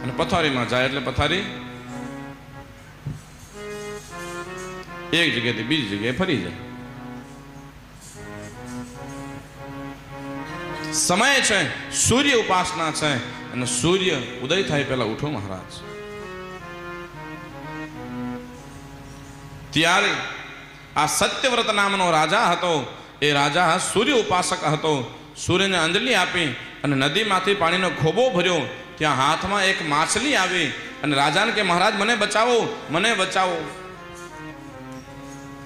અને પથારીમાં જાય એટલે પથારી એક જગ્યાએથી બીજી જગ્યાએ ફરી જાય. સમય છે, સૂર્ય ઉપાસના છે, અને સૂર્ય ઉદય થાય પહેલા ઉઠો મહારાજ. ત્યારે આ સત્યવ્રત નામનો રાજા હતો. એ રાજા સૂર્ય ઉપાસક હતો. સૂર્યને અંજલિ આપી અને નદીમાંથી પાણીનો ખોબો ભર્યો. ત્યાં હાથમાં એક માછલી આવી અને રાજાને કે મહારાજ મને બચાવો, મને બચાવો.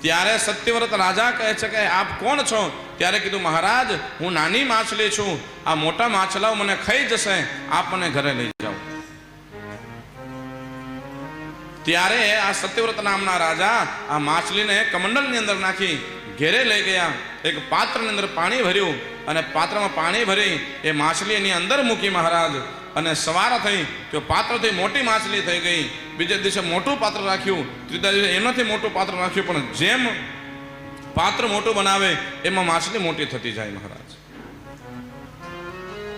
ત્યારે સત્યવ્રત રાજા કહે છે કે આપ કોણ છો? ત્યારે કીધું મહારાજ હું નાની માછલી છું, આ મોટા માછલાઓ મને ખાઈ જશે, આપ મને ઘરે લઈ જાઓ. ત્યારે આ સત્યવ્રત નામના રાજા આ માછલીને કમંડલની અંદર નાખી ઘેરે લઈ ગયા. એક પાત્રની અંદર પાણી ભર્યું અને પાત્રમાં પાણી ભરી એ માછલી એની અંદર મૂકી મહારાજ. અને સવાર થઈ તો પાત્રથી મોટી માછલી થઈ ગઈ. બીજે દિવસે મોટું પાત્ર રાખ્યું, ત્રીજા દિવસે એનાથી મોટું પાત્ર રાખ્યું. પણ જેમ પાત્ર મોટું બનાવે એમાં માછલી મોટી થતી જાય મહારાજ.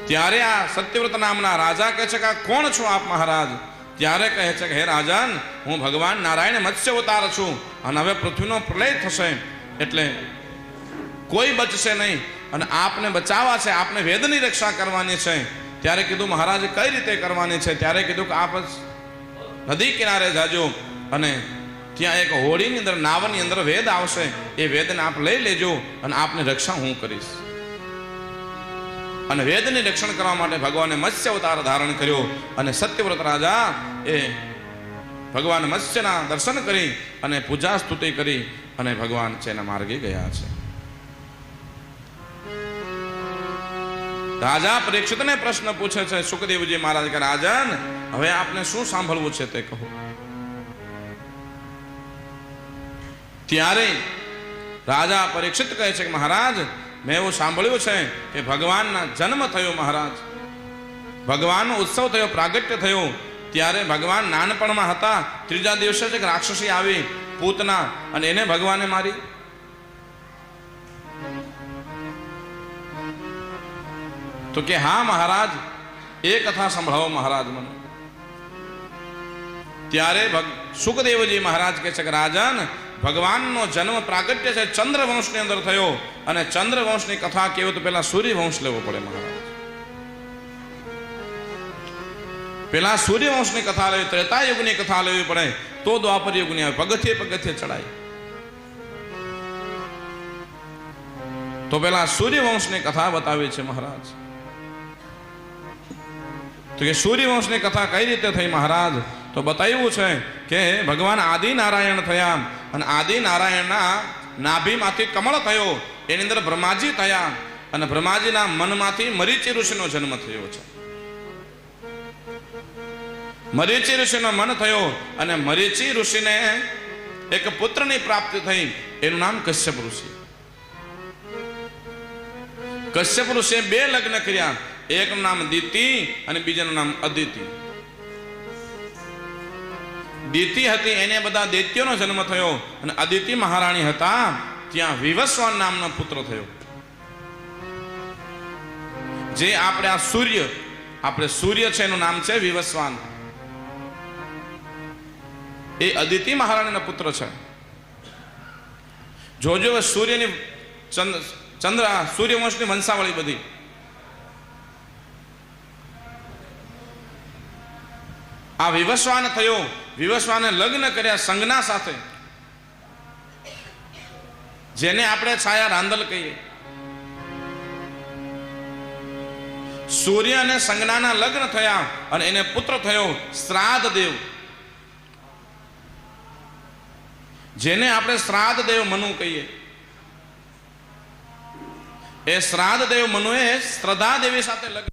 ત્યારે આ સત્યવ્રત નામના રાજા કહે છે કે કોણ છો આપ મહારાજ? ત્યારે કહે છે કે હે રાજન, હું ભગવાન નારાયણ મત્સ્ય અવતાર છું અને હવે પૃથ્વીનો પ્રલય થશે એટલે કોઈ બચશે નહીં અને આપને બચાવવા છે, આપને વેદની રક્ષા કરવાની છે. ત્યારે કીધું મહારાજ કઈ રીતે કરવાની છે? ત્યારે કીધું કે આપ નદી કિનારે જાજો અને ત્યાં એક હોળીની અંદર નાવની અંદર વેદ આવશે, એ વેદને આપ લઈ લેજો અને આપની રક્ષા હું કરીશ. અને વેદની રક્ષણ કરવા માટે ભગવાને મત્સ્ય અવતાર ધારણ કર્યો. અને સત્યવ્રત રાજા એ ભગવાન મત્સ્યના દર્શન કરી અને પૂજા સ્તુતિ કરી અને ભગવાન છે એના માર્ગે ગયા છે. રાજા પરીક્ષિતને પ્રશ્ન પૂછે છે સુખદેવજી મહારાજ કે રાજન હવે આપને શું સાંભળવું છે તે કહો. ત્યારે રાજા પરીક્ષિત કહે છે કે મહારાજ મેં એવું સાંભળ્યું છે કે ભગવાનના જન્મ થયો મહારાજ, ભગવાનનો ઉત્સવ થયો, પ્રાગટ્ય થયો. ત્યારે ભગવાન નાનપણમાં હતા, ત્રીજા દિવસે જ એક રાક્ષસી આવી પૂતના અને એને ભગવાને મારી. તો કે હા મહારાજ એ કથા સંભળાવો મહારાજ મને. ત્યારે સુખદેવજી મહારાજ કહે છે કે રાજન ભગવાનનો જન્મ પ્રાગટ્ય છે ચંદ્રવંશની અંદર થયો અને ચંદ્રવંશની કથા કેવું તો પેલા સૂર્યવંશ લેવો પડે મહારાજ. પેલા સૂર્યવંશની કથા લેવી, ત્રેતાયુગની કથા લેવી પડે તો દ્વાપર યુગની આવે. પગથિયે પગથિયે ચડાય. તો પેલા સૂર્યવંશની કથા બતાવી છે મહારાજ. તો કે સૂર્યવંશની કથા કઈ રીતે થઈ મહારાજ? તો બતાવ્યું છે કે ભગવાન આદિ નારાયણ થયા અને આદિ નારાયણના નાભીમાંથી કમળ થયો, એની અંદર બ્રહ્માજી થયા અને બ્રહ્માજીના મનમાંથી મરીચી ઋષિનો જન્મ થયો છે. મરીચી ઋષિનો મન થયો અને મરીચી ઋષિને એક પુત્રની પ્રાપ્તિ થઈ, એનું નામ કશ્યપ ઋષિ. કશ્યપ ઋષિએ 2 લગ્ન કર્યા, એકનું નામ દિતિ અને બીજાનું નામ અદિતિ. દિતિ હતી એને બધા દૈત્યોનો જન્મ થયો અને અદિતિ મહારાણી હતા ત્યાં વિવસ્વાન નામનો પુત્ર થયો. જે આપણે સૂર્ય છે એનું નામ છે વિવસ્વાન. એ અદિતિ મહારાણીનો પુત્ર છે. જોજો સૂર્યની સૂર્યવંશની વંશાવળી બધી. આ વિવસ્વાન થયો, વિવસ્વાને લગ્ન કર્યા સંજ્ઞા સાથે, જેને આપણે છાયા રાંદલ કહીએ. સૂર્ય અને સંજ્ઞાના લગ્ન થયા અને એને પુત્ર થયો શ્રાદ્ધ દેવ, જેને આપણે શ્રાદ્ધ દેવ મનુ કહીએ. એ શ્રાદ્ધ દેવ મનુએ શ્રદ્ધા દેવી સાથે લગ્ન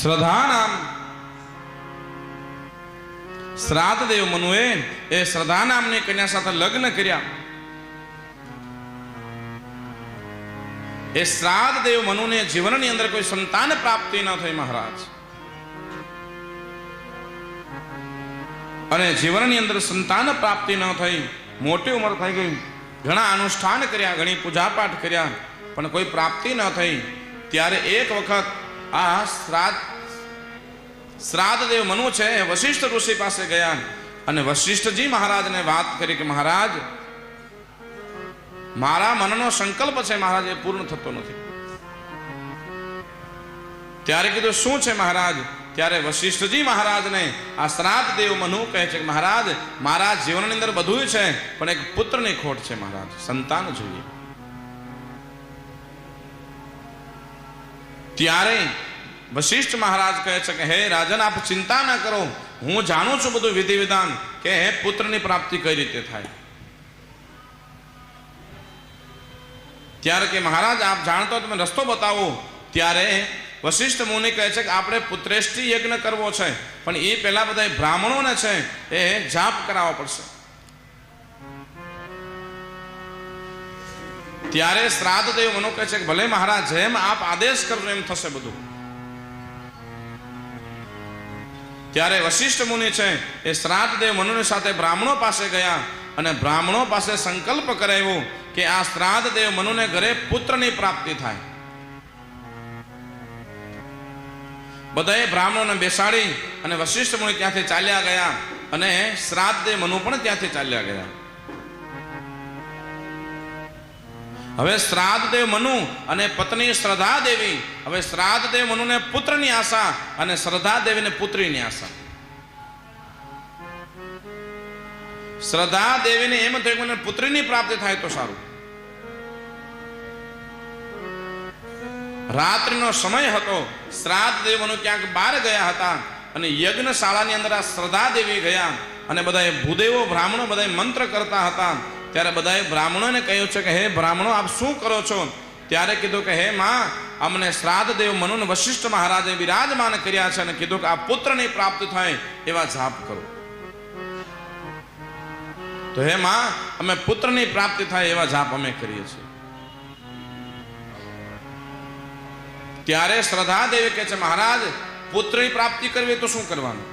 શ્રદ્ધા નામ શ્રાદ્ધ દેવ મનુએ એ શ્રદ્ધા નામની કન્યા સાથે લગ્ન કર્યા. એ શ્રાદ્ધ દેવ મનુને જીવનની અંદર કોઈ સંતાન પ્રાપ્તિ ન થઈ મહારાજ. અને જીવનની અંદર સંતાન પ્રાપ્તિ ન થઈ, મોટી ઉંમર થઈ ગઈ, ઘણા અનુષ્ઠાન કર્યા, ઘણી પૂજાપાઠ કર્યા, પણ કોઈ પ્રાપ્તિ ન થઈ. ત્યારે એક વખત આ શ્રાદ્ધ દેવ મનુ છે એ વશિષ્ઠ ઋષિ પાસે ગયા અને વશિષ્ઠજી મહારાજને વાત કરી કે મહારાજ, મારા મનનો સંકલ્પ છે મહારાજ, એ પૂર્ણ થતો નથી. ત્યારે કીધું શું છે મહારાજ? ત્યારે વશિષ્ઠજી મહારાજને આ શ્રાદ્ધ દેવ મનુ કહે છે કે મહારાજ, મારા જીવનની અંદર બધું છે, પણ એક પુત્રની ખોટ છે મહારાજ, સંતાન જોઈએ. ત્યારે વશિષ્ઠ મહારાજ કહે છે કે હે રાજન, આપ ચિંતા ના કરો, હું જાણું છું બધું વિધિ વિધાન કે પુત્રની પ્રાપ્તિ કઈ રીતે થાય. ત્યારે કે મહારાજ, આપ જાણતો તમે રસ્તો બતાવો. ત્યારે વશિષ્ઠ મુનિ કહે છે કે આપણે પુત્રેષ્ટિ યજ્ઞ કરવો છે, પણ એ પહેલા બધા બ્રાહ્મણોને છે એ જાપ કરાવવો પડશે. ત્યારે શ્રાદ્ધ દેવ મનુ કહે છે કે ભલે મહારાજ, જેમ આપ આદેશ કરજો એમ થશે બધું. ત્યારે વશિષ્ઠ મુનિ છે એ શ્રાદ્ધ દેવ મનુની સાથે બ્રાહ્મણો પાસે ગયા અને બ્રાહ્મણો પાસે સંકલ્પ કરાવ્યો કે આ શ્રાદ્ધ દેવ મનુને ઘરે પુત્રની પ્રાપ્તિ થાય. બધાએ બ્રાહ્મણોને બેસાડી અને વશિષ્ઠ મુનિ ત્યાંથી ચાલ્યા ગયા અને શ્રાદ્ધ દેવ મનુ પણ ત્યાંથી ચાલ્યા ગયા. હવે શ્રાદ્ધ દેવ મનુ અને પત્ની શ્રદ્ધા દેવી, હવે શ્રાદ્ધ દેવ મનુને પુત્રની આશા અને શ્રદ્ધા દેવીને પુત્રીની આશા. શ્રદ્ધા દેવીને એમ થયું કે મને પુત્રીની પ્રાપ્તિ થાય તો સારું. રાત્રિનો સમય હતો, શ્રાદ્ધ દેવ મનુ ક્યાંક બહાર ગયા હતા અને યજ્ઞશાળાની અંદર આ શ્રદ્ધા દેવી ગયા અને બધા ભૂદેવો બ્રાહ્મણો બધા મંત્ર કરતા હતા. ત્યારે બધાએ બ્રાહ્મણોને કહ્યું છે કે હે બ્રાહ્મણો, આપ શું કરો છો? ત્યારે કીધું કે હે માં, અમને શ્રાદ્ધ દેવ મનુને વશિષ્ઠ મહારાજે બિરાજમાન કર્યા છે અને કીધું કે આ પુત્રની પ્રાપ્તિ થાય એવા જાપ કરો. તો હે માં, અમે પુત્રની પ્રાપ્તિ થાય એવા જાપ અમે કરીએ છીએ. ત્યારે શ્રદ્ધા દેવી કહે છે મહારાજ, પુત્રની પ્રાપ્તિ કરવી તો શું કરવાનું?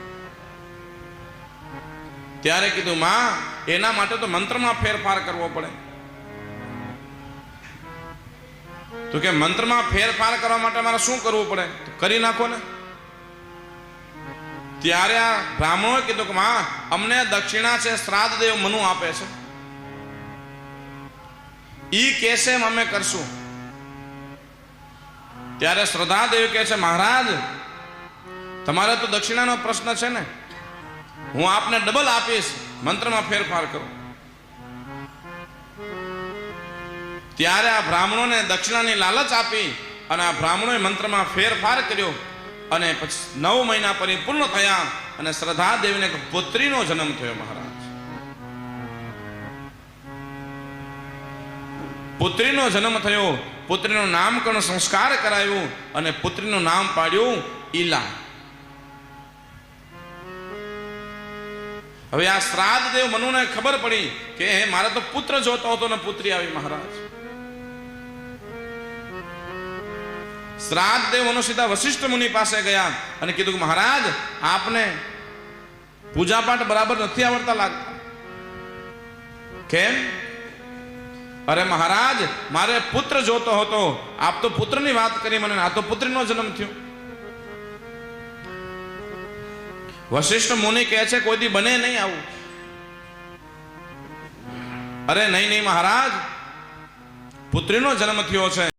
ત્યારે કીધું માં, એના માટે તો મંત્રમાં ફેરફાર કરવો પડે. તો કે મંત્રમાં ફેરફાર કરવા માટે મારે શું કરવું પડે? તો કરી નાખો ને. ત્યારે આ બ્રાહ્મણોએ કીધું કે માં, અમને દક્ષિણા છે શ્રાદ્ધ દેવ મનુ આપે છે, ઈ કેસે એમ અમે કરશું. ત્યારે શ્રદ્ધા દેવી કહે છે મહારાજ, તમારે તો દક્ષિણાનો પ્રશ્ન છે ને, હું આપને ડબલ આપીશ, મંત્રમાં ફેરફાર કરો. ત્યારે આ બ્રાહ્મણોને દક્ષિણાની લાલચ આપી અને આ બ્રાહ્મણોએ મંત્રમાં ફેરફાર કર્યો અને પછી 9 મહિના પરિપૂર્ણ થયા અને શ્રદ્ધા દેવીને પુત્રીનો જન્મ થયો. મહારાજ, પુત્રીનો જન્મ થયો, પુત્રીનું નામકરણ સંસ્કાર કરાયું અને પુત્રીનું નામ પાડ્યું ઈલા. હવે આ શ્રાદ્ધ દેવ મનુને ખબર પડી કે મારે તો પુત્ર જોતો હતો ને પુત્રી આવી. મહારાજ, શ્રાદ્ધ દેવ મનુ સીધા વશિષ્ઠ મુનિ પાસે ગયા અને કીધું કે મહારાજ, આપને પૂજાપાઠ બરાબર નથી આવડતા લાગતા. કેમ? અરે મહારાજ, મારે પુત્ર જોતો હતો, આપ તો પુત્રની વાત કરી મને, આ તો પુત્રીનો જન્મ થયો. વશિષ્ઠ મુનિ કહે છે કોઈ દી બને નહીં આવું. અરે નહીં નહીં મહારાજ, પુત્રીનો જન્મ થયો છે.